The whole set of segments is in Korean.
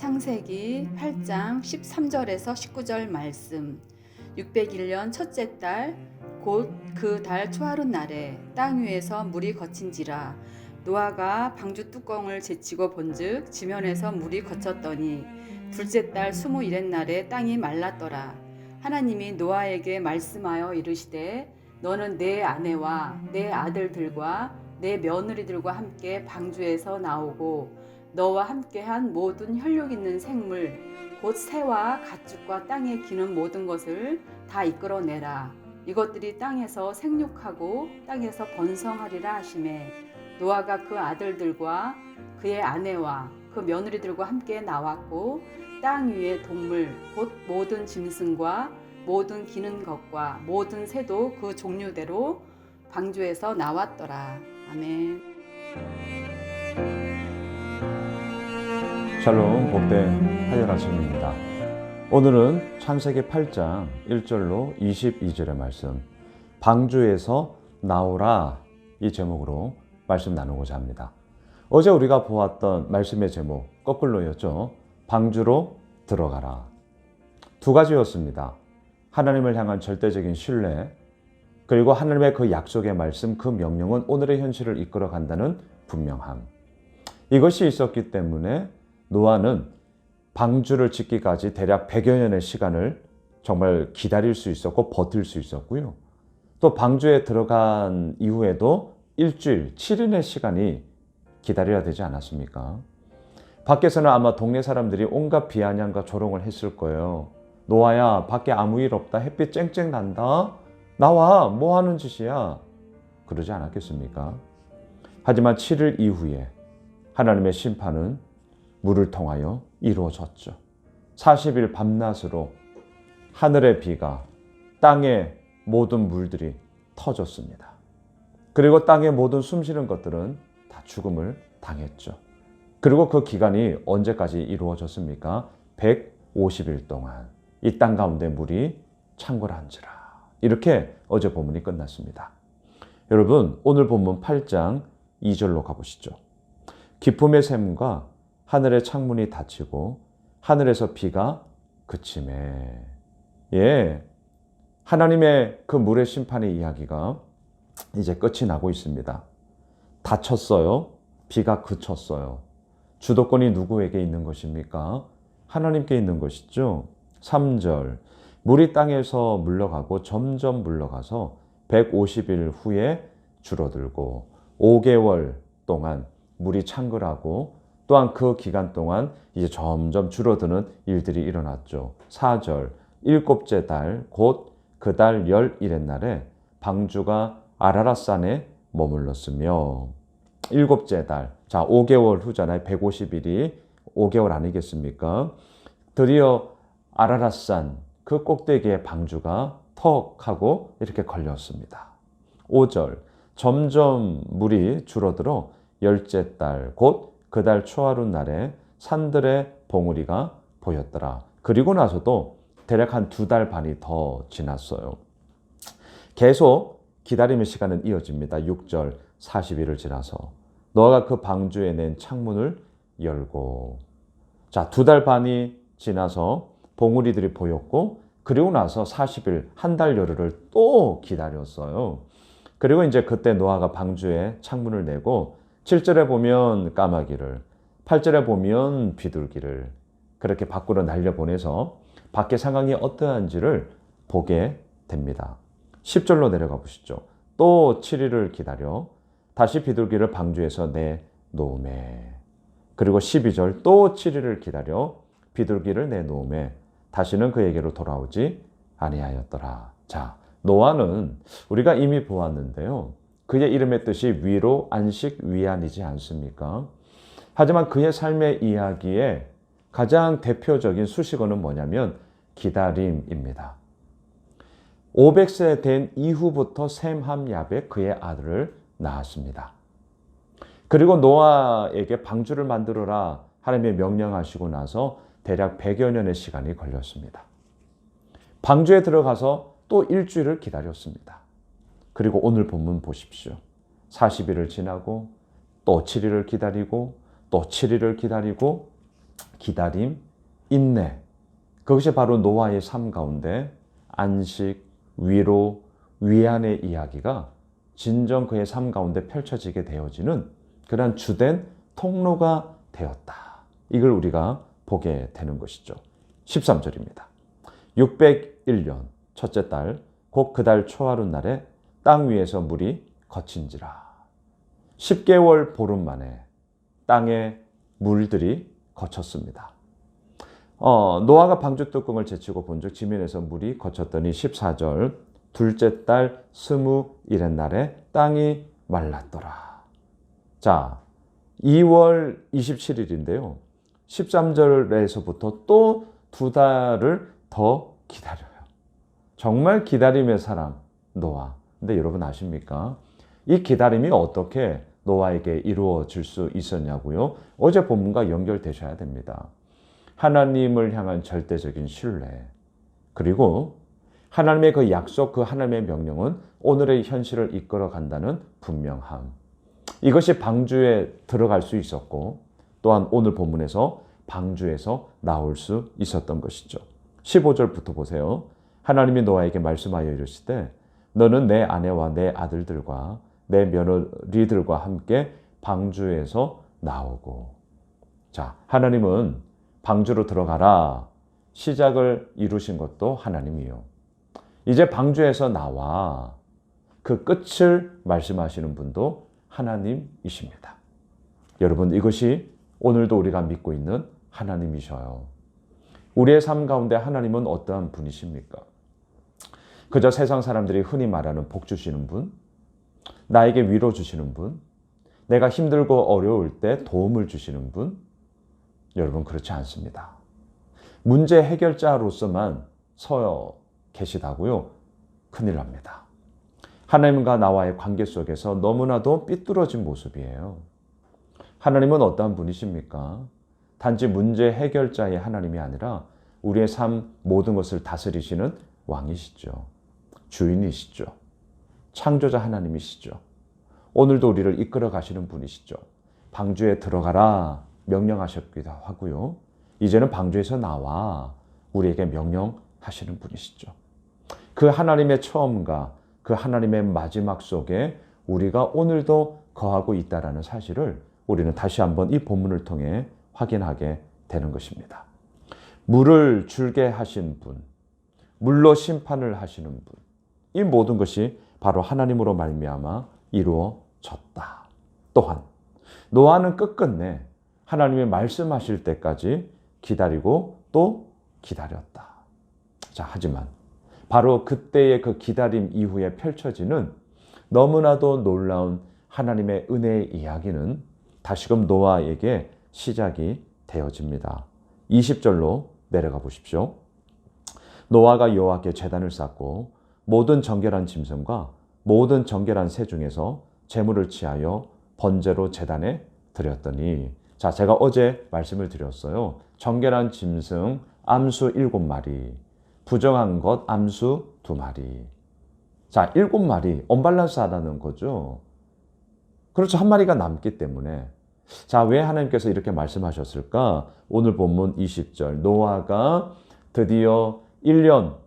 창세기 8장 13절에서 19절 말씀. 601년 첫째 달 곧 그 달 초하룻 날에 땅 위에서 물이 거친지라. 노아가 방주 뚜껑을 제치고 본즉 지면에서 물이 거쳤더니 둘째 달 21의 날에 땅이 말랐더라. 하나님이 노아에게 말씀하여 이르시되 너는 내 아내와 내 아들들과 내 며느리들과 함께 방주에서 나오고 너와 함께한 모든 혈육 있는 생물 곧 새와 가축과 땅에 기는 모든 것을 다 이끌어내라. 이것들이 땅에서 생육하고 땅에서 번성하리라 하시매 노아가 그 아들들과 그의 아내와 그 며느리들과 함께 나왔고 땅 위의 동물 곧 모든 짐승과 모든 기는 것과 모든 새도 그 종류대로 방주에서 나왔더라. 아멘. 샬롬 복된 화요일 아침입니다. 오늘은 창세기 8장 1절로 22절의 말씀, 방주에서 나오라, 이 제목으로 말씀 나누고자 합니다. 어제 우리가 보았던 말씀의 제목 거꾸로였죠. 방주로 들어가라. 두 가지였습니다. 하나님을 향한 절대적인 신뢰, 그리고 하나님의 그 약속의 말씀, 그 명령은 오늘의 현실을 이끌어 간다는 분명함. 이것이 있었기 때문에 노아는 방주를 짓기까지 대략 100여 년의 시간을 정말 기다릴 수 있었고 버틸 수 있었고요. 또 방주에 들어간 이후에도 일주일, 7일의 시간이 기다려야 되지 않았습니까? 밖에서는 아마 동네 사람들이 온갖 비아냥과 조롱을 했을 거예요. 노아야, 밖에 아무 일 없다. 햇빛 쨍쨍 난다. 나와, 뭐 하는 짓이야? 그러지 않았겠습니까? 하지만 7일 이후에 하나님의 심판은 물을 통하여 이루어졌죠. 40일 밤낮으로 하늘의 비가 땅의 모든 물들이 터졌습니다. 그리고 땅의 모든 숨쉬는 것들은 다 죽음을 당했죠. 그리고 그 기간이 언제까지 이루어졌습니까? 150일 동안 이 땅 가운데 물이 창궐한지라. 이렇게 어제 본문이 끝났습니다. 여러분, 오늘 본문 8장 2절로 가보시죠. 기쁨의 샘과 하늘의 창문이 닫히고 하늘에서 비가 그치매. 하나님의 그 물의 심판의 이야기가 이제 끝이 나고 있습니다. 닫혔어요. 비가 그쳤어요. 주도권이 누구에게 있는 것입니까? 하나님께 있는 것이죠. 3절. 물이 땅에서 물러가고 점점 물러가서 150일 후에 줄어들고 5개월 동안 물이 창궐하고 또한 그 기간 동안 이제 점점 줄어드는 일들이 일어났죠. 4절. 일곱째 달 곧 그 달 11의 날에 방주가 아라랏산에 머물렀으며. 일곱째 달. 자, 5개월 후잖아요. 150일이 5개월 아니겠습니까? 드디어 아라랏산 그 꼭대기에 방주가 턱 하고 이렇게 걸렸습니다. 5절. 점점 물이 줄어들어 열째 달 곧 그 달 초하룻 날에 산들의 봉우리가 보였더라. 그리고 나서도 대략 한 2달 반이 더 지났어요. 계속 기다림의 시간은 이어집니다. 6절 40일을 지나서 노아가 그 방주에 낸 창문을 열고, 자, 2달 반이 지나서 봉우리들이 보였고, 그리고 나서 40일, 한 달 열흘을 또 기다렸어요. 그리고 이제 그때 노아가 방주에 창문을 내고 7절에 보면 까마귀를, 8절에 보면 비둘기를 그렇게 밖으로 날려보내서 밖의 상황이 어떠한지를 보게 됩니다. 10절로 내려가 보시죠. 또 7일을 기다려 다시 비둘기를 방주에서 내놓으매. 그리고 12절 또 7일을 기다려 비둘기를 내놓으매 다시는 그에게로 돌아오지 아니하였더라. 자, 노아는 우리가 이미 보았는데요. 그의 이름의 뜻이 위로, 안식, 위안이지 않습니까? 하지만 그의 삶의 이야기에 가장 대표적인 수식어는 뭐냐면 기다림입니다. 500세 된 이후부터 셈, 함, 야벳 그의 아들을 낳았습니다. 그리고 노아에게 방주를 만들어라 하나님이 명령하시고 나서 대략 100여 년의 시간이 걸렸습니다. 방주에 들어가서 또 일주일을 기다렸습니다. 그리고 오늘 본문 보십시오. 40일을 지나고 또 7일을 기다리고 또 7일을 기다리고 기다림, 인내. 그것이 바로 노아의 삶 가운데 안식, 위로, 위안의 이야기가 진정 그의 삶 가운데 펼쳐지게 되어지는 그런 주된 통로가 되었다. 이걸 우리가 보게 되는 것이죠. 13절입니다. 601년 첫째 달 곧 그 달 초하룻 날에 땅 위에서 물이 거친지라. 10개월 보름 만에 땅에 물들이 거쳤습니다. 노아가 방주 뚜껑을 제치고 본즉 지면에서 물이 거쳤더니 14절 둘째 달 21의 날에 땅이 말랐더라. 자, 2월 27일인데요. 13절에서부터 또 2달을 더 기다려요. 정말 기다림의 사람 노아. 근데 여러분 아십니까? 이 기다림이 어떻게 노아에게 이루어질 수 있었냐고요? 어제 본문과 연결되셔야 됩니다. 하나님을 향한 절대적인 신뢰, 그리고 하나님의 그 약속, 그 하나님의 명령은 오늘의 현실을 이끌어 간다는 분명함. 이것이 방주에 들어갈 수 있었고 또한 오늘 본문에서 방주에서 나올 수 있었던 것이죠. 15절부터 보세요. 하나님이 노아에게 말씀하여 이르시되 너는 내 아내와 내 아들들과 내 며느리들과 함께 방주에서 나오고. 자, 하나님은 방주로 들어가라 시작을 이루신 것도 하나님이요. 이제 방주에서 나와 그 끝을 말씀하시는 분도 하나님이십니다. 여러분, 이것이 오늘도 우리가 믿고 있는 하나님이셔요. 우리의 삶 가운데 하나님은 어떠한 분이십니까? 그저 세상 사람들이 흔히 말하는 복 주시는 분, 나에게 위로 주시는 분, 내가 힘들고 어려울 때 도움을 주시는 분? 여러분, 그렇지 않습니다. 문제 해결자로서만 서 계시다고요? 큰일 납니다. 하나님과 나와의 관계 속에서 너무나도 삐뚤어진 모습이에요. 하나님은 어떠한 분이십니까? 단지 문제 해결자의 하나님이 아니라 우리의 삶 모든 것을 다스리시는 왕이시죠. 주인이시죠. 창조자 하나님이시죠. 오늘도 우리를 이끌어 가시는 분이시죠. 방주에 들어가라 명령하셨기도 하고요. 이제는 방주에서 나와 우리에게 명령하시는 분이시죠. 그 하나님의 처음과 그 하나님의 마지막 속에 우리가 오늘도 거하고 있다는 사실을 우리는 다시 한번 이 본문을 통해 확인하게 되는 것입니다. 물을 줄게 하신 분, 물로 심판을 하시는 분, 이 모든 것이 바로 하나님으로 말미암아 이루어졌다. 또한 노아는 끝끝내 하나님이 말씀하실 때까지 기다리고 또 기다렸다. 자, 하지만 바로 그때의 그 기다림 이후에 펼쳐지는 너무나도 놀라운 하나님의 은혜의 이야기는 다시금 노아에게 시작이 되어집니다. 20절로 내려가 보십시오. 노아가 여호와께 제단을 쌓고 모든 정결한 짐승과 모든 정결한 새 중에서 제물을 취하여 번제로 제단에 드렸더니, 자, 제가 어제 말씀을 드렸어요. 정결한 짐승 암수 7마리, 부정한 것 암수 2마리. 자, 7마리 언밸런스하다는 거죠. 그렇죠. 한 마리가 남기 때문에. 자, 왜 하나님께서 이렇게 말씀하셨을까? 오늘 본문 20절. 노아가 드디어 1년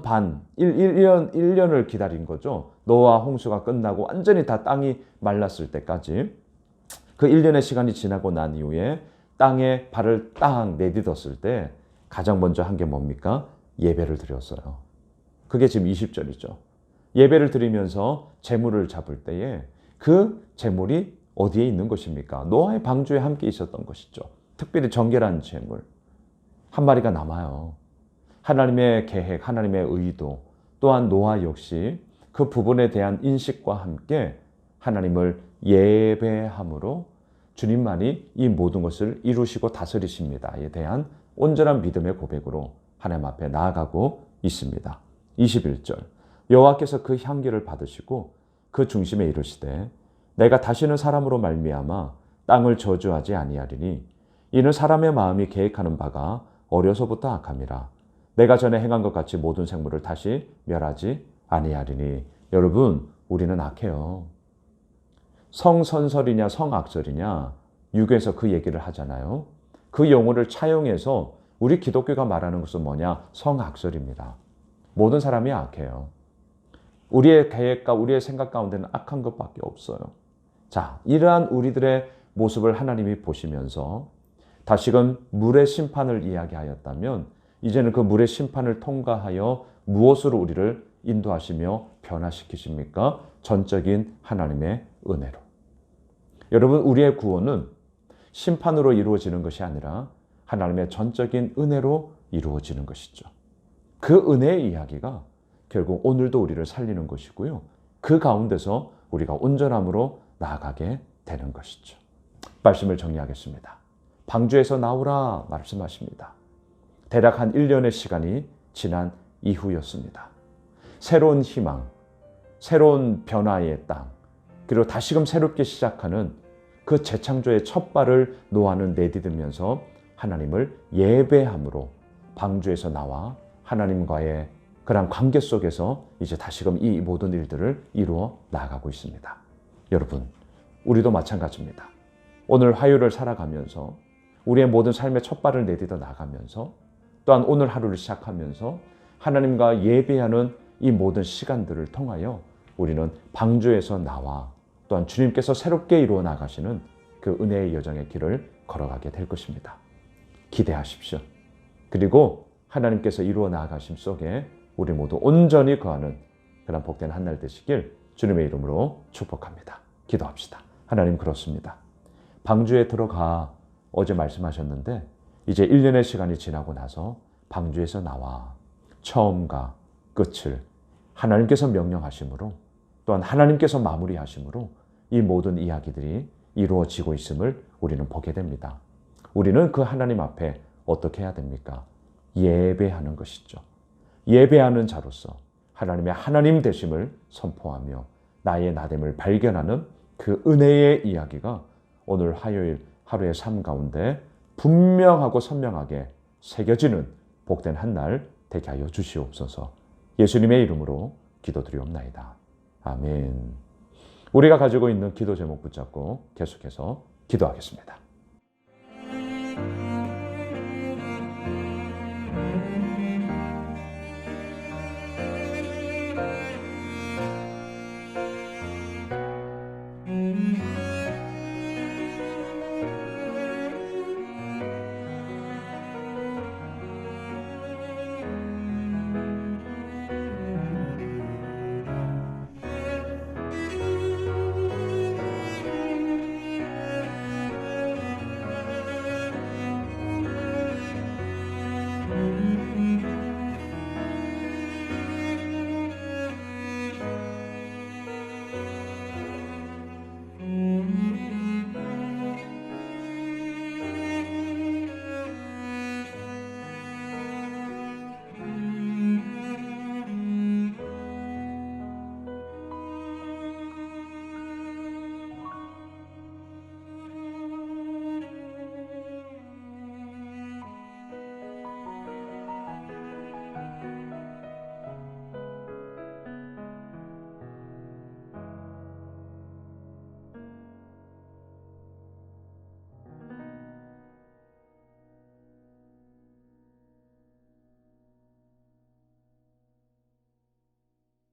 반, 1년을 기다린 거죠. 노아 홍수가 끝나고 완전히 다 땅이 말랐을 때까지. 그 1년의 시간이 지나고 난 이후에 땅에 발을 딱 내딛었을 때 가장 먼저 한 게 뭡니까? 예배를 드렸어요. 그게 지금 20절이죠. 예배를 드리면서 제물을 잡을 때에 그 제물이 어디에 있는 것입니까? 노아의 방주에 함께 있었던 것이죠. 특별히 정결한 제물. 한 마리가 남아요. 하나님의 계획, 하나님의 의도, 또한 노아 역시 그 부분에 대한 인식과 함께 하나님을 예배함으로 주님만이 이 모든 것을 이루시고 다스리십니다에 대한 온전한 믿음의 고백으로 하나님 앞에 나아가고 있습니다. 21절. 여호와께서 그 향기를 받으시고 그 중심에 이르시되 내가 다시는 사람으로 말미암아 땅을 저주하지 아니하리니 이는 사람의 마음이 계획하는 바가 어려서부터 악함이라. 내가 전에 행한 것 같이 모든 생물을 다시 멸하지 아니하리니. 여러분, 우리는 악해요. 성선설이냐 성악설이냐 유교에서 그 얘기를 하잖아요. 그 용어를 차용해서 우리 기독교가 말하는 것은 뭐냐? 성악설입니다. 모든 사람이 악해요. 우리의 계획과 우리의 생각 가운데는 악한 것밖에 없어요. 자, 이러한 우리들의 모습을 하나님이 보시면서 다시금 물의 심판을 이야기하였다면 이제는 그 물의 심판을 통과하여 무엇으로 우리를 인도하시며 변화시키십니까? 전적인 하나님의 은혜로. 여러분, 우리의 구원은 심판으로 이루어지는 것이 아니라 하나님의 전적인 은혜로 이루어지는 것이죠. 그 은혜의 이야기가 결국 오늘도 우리를 살리는 것이고요. 그 가운데서 우리가 온전함으로 나아가게 되는 것이죠. 말씀을 정리하겠습니다. 방주에서 나오라 말씀하십니다. 대략 한 1년의 시간이 지난 이후였습니다. 새로운 희망, 새로운 변화의 땅, 그리고 다시금 새롭게 시작하는 그 재창조의 첫 발을 노아는 내디디면서 하나님을 예배함으로 방주에서 나와 하나님과의 그런 관계 속에서 이제 다시금 이 모든 일들을 이루어 나아가고 있습니다. 여러분, 우리도 마찬가지입니다. 오늘 화요일을 살아가면서 우리의 모든 삶의 첫 발을 내딛어 나가면서 또한 오늘 하루를 시작하면서 하나님과 예배하는 이 모든 시간들을 통하여 우리는 방주에서 나와 또한 주님께서 새롭게 이루어 나가시는 그 은혜의 여정의 길을 걸어가게 될 것입니다. 기대하십시오. 그리고 하나님께서 이루어 나가심 속에 우리 모두 온전히 거하는 그런 복된 한 날 되시길 주님의 이름으로 축복합니다. 기도합시다. 하나님, 그렇습니다. 방주에 들어가 어제 말씀하셨는데 이제 1년의 시간이 지나고 나서 방주에서 나와 처음과 끝을 하나님께서 명령하심으로 또한 하나님께서 마무리하심으로 이 모든 이야기들이 이루어지고 있음을 우리는 보게 됩니다. 우리는 그 하나님 앞에 어떻게 해야 됩니까? 예배하는 것이죠. 예배하는 자로서 하나님의 하나님 되심을 선포하며 나의 나됨을 발견하는 그 은혜의 이야기가 오늘 화요일 하루의 삶 가운데 분명하고 선명하게 새겨지는 복된 한 날 되게 하여 주시옵소서. 예수님의 이름으로 기도드리옵나이다. 아멘. 우리가 가지고 있는 기도 제목 붙잡고 계속해서 기도하겠습니다.